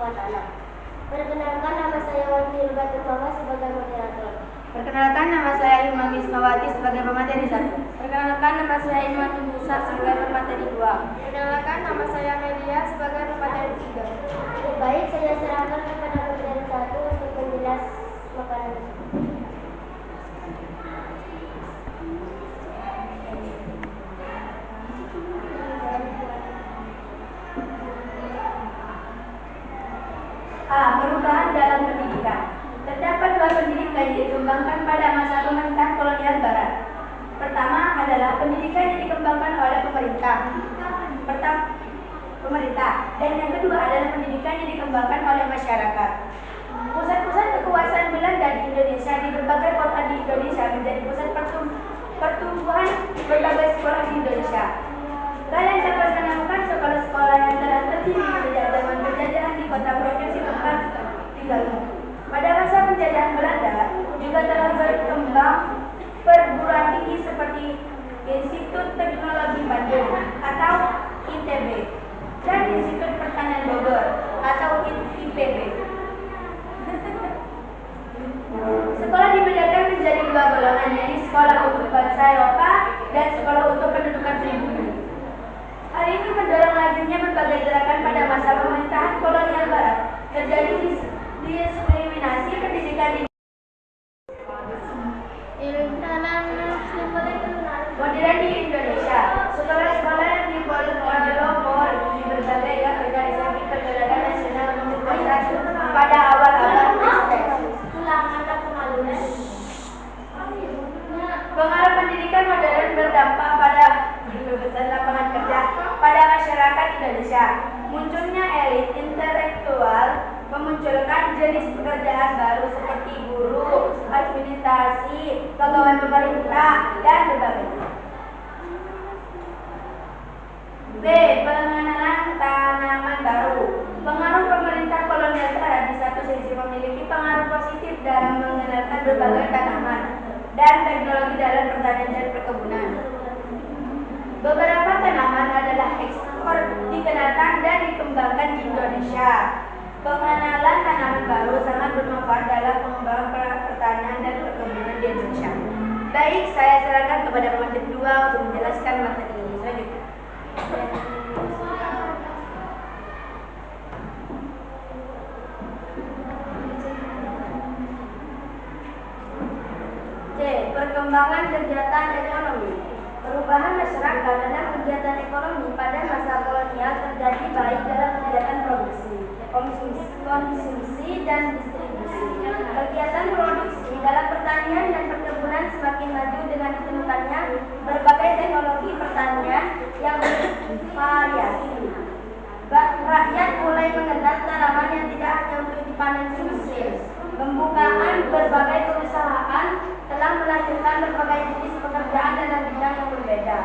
sewa tanah. Perkenalkan, nama saya Wati Rubatul sebagai moderator. Perkenalkan, nama saya Imam Ismawati sebagai pemateri 1. Perkenalkan, nama saya Imam Musa sebagai pemateri 2. Perkenalkan, nama saya Media sebagai pemateri 3. Baik, saya serahkan kepada pemateri 1 untuk menjelas makanan. A. Perubahan dalam pendidikan. Terdapat 2 pendidikan yang dikembangkan pada masa pemerintahan kolonial Barat. Pertama adalah pendidikan yang dikembangkan oleh pemerintah. Dan yang kedua adalah pendidikan yang dikembangkan oleh masyarakat. Pusat-pusat kekuasaan Belanda di Indonesia di berbagai kota di Indonesia menjadi pusat pertumbuhan berbagai sekolah di Indonesia. Kalian dapat menemukan sekolah-sekolah yang telah terdiri sejak zaman penjajahan di kota provinsi tempat tinggalmu. Pada masa penjajahan Belanda juga telah berkembang perguruan tinggi seperti Institut Teknologi Bandung atau ITB dan Institut Pertanian Bogor atau IPB. Sekolah dibedakan menjadi 2 golongan, yaitu sekolah untuk bangsa Eropa dan sekolah untuk pendudukan pribumi. Hal ini mendorong lanjutnya berbagai gerakan pada masa pemerintahan kolonial Barat. Terjadi diskriminasi pendidikan di modern di Indonesia. Sekolah-sekolah yang dipelopor di berbagai organisasi pergerakan nasional pada awal-awal pengaruh pendidikan modern berdampak pada besar lapangan kerja pada masyarakat Indonesia. Munculnya elit intelektual memunculkan jenis pekerjaan baru seperti guru, administrasi, pegawai pemerintah, dan sebagainya. B. Pengenalan tanaman baru. Pengaruh pemerintah kolonial Barat di satu sisi memiliki pengaruh positif dalam mengenalkan berbagai tanaman dan teknologi dalam pertanian dan perkebunan. Beberapa tanaman adalah ekspor dikenalkan dan dikembangkan di Indonesia. Pengenalan tanaman baru sangat bermanfaat dalam pengembangan pertanian dan perkebunan di Indonesia. Baik, saya serahkan kepada pemateri 2 untuk menjelaskan materi ini selanjutnya. C. Perkembangan kegiatan ekonomi. Perubahan masyarakat dalam kegiatan ekonomi pada masa kolonial terjadi baik dalam kegiatan produksi, konsumsi, dan distribusi. Kegiatan produksi dalam pertanian dan perkebunan semakin maju dengan ditemukannya berbagai teknologi pertanian yang bervariasi. Rakyat mulai mengenal tanaman yang tidak hanya untuk dipanen semusim. Pembukaan berbagai perusahaan telah melahirkan berbagai jenis pekerjaan dalam bidang yang berbeda.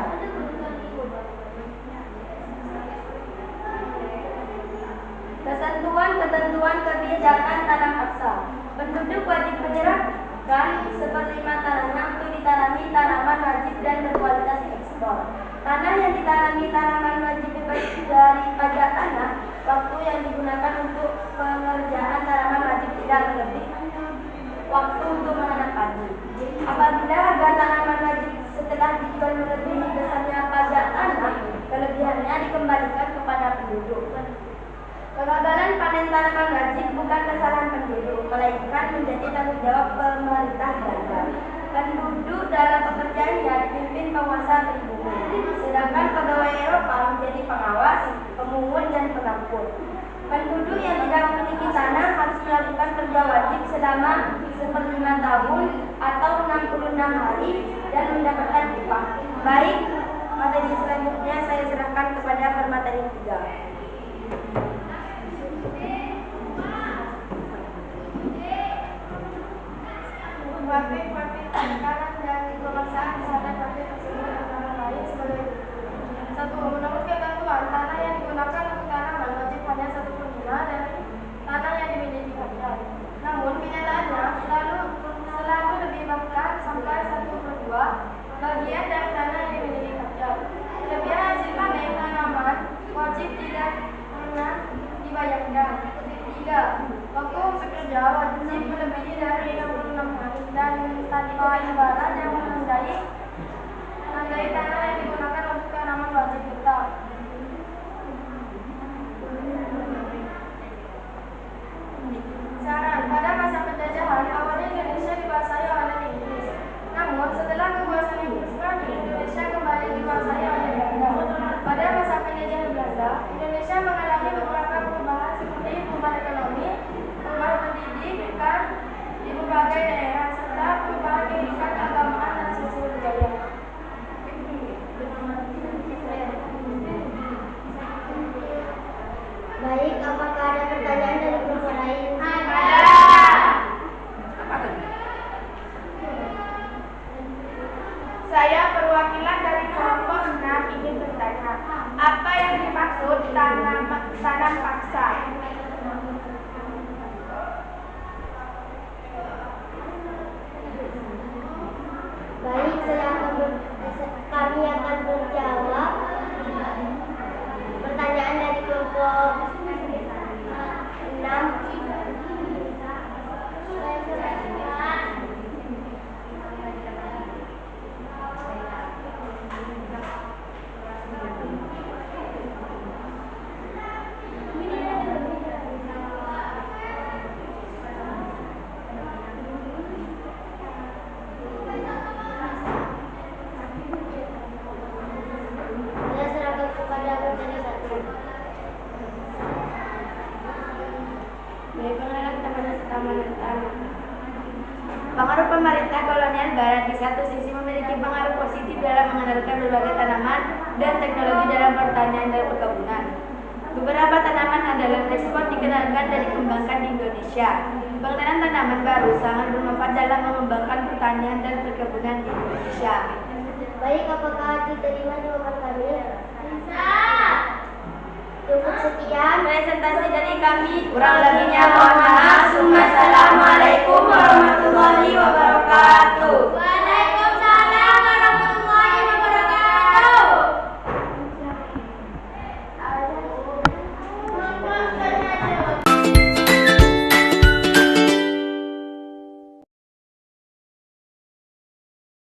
Ketentuan kebijakan tanam paksa. Penduduk wajib menyerahkan 1/5 tanahnya untuk ditanami tanaman wajib dan berkualitas ekspor. Tanah yang ditanami tanaman wajib bebas dari pajak tanah. Waktu yang digunakan untuk pengerjaan tanaman wajib tidak lebih waktu untuk menanam padi. Apabila harga tanaman wajib setelah dijual melebihi besarnya pajak tanah, kelebihannya dikembalikan kepada penduduk. Kegagalan panen tanaman wajib bukan kesalahan penduduk, melainkan menjadi tanggung jawab pemerintah Belanda. Penduduk dalam pekerjaannya dipimpin penguasa pribumi, sedangkan pegawai Eropa menjadi pengawas, pemungut, dan pengampun. Penduduk yang tidak memiliki tanah harus melakukan kerja wajib selama 1/5 tahun atau 66 hari dan mendapatkan upah. Baik, materi selanjutnya saya serahkan kepada pemateri 3. Praktik penekanan dan pemaksaan terhadap praktik tersebut antara lain sebagai berikut. 1. Menurut ketentuan, tanah yang digunakan untuk tanaman wajib hanya 1/5 dari tanah yang dimiliki rakyat. Namun kenyataannya selalu lebih bahkan sampai 1/2 bagian dari tanah yang dimiliki rakyat. Kelebihan Barat di satu sisi memiliki pengaruh positif dalam mengandalkan berbagai tanaman dan teknologi dalam pertanian dan perkebunan. Beberapa tanaman andalan ekspor dikenalkan dan dikembangkan di Indonesia. Pengenalan tanaman baru sangat bermanfaat dalam mengembangkan pertanian dan perkebunan di Indonesia. Baik, apakah diterima jawaban kami? Bisa. Cukup sekian Presentasi dari kami, Kurang lebihnya mohon maaf.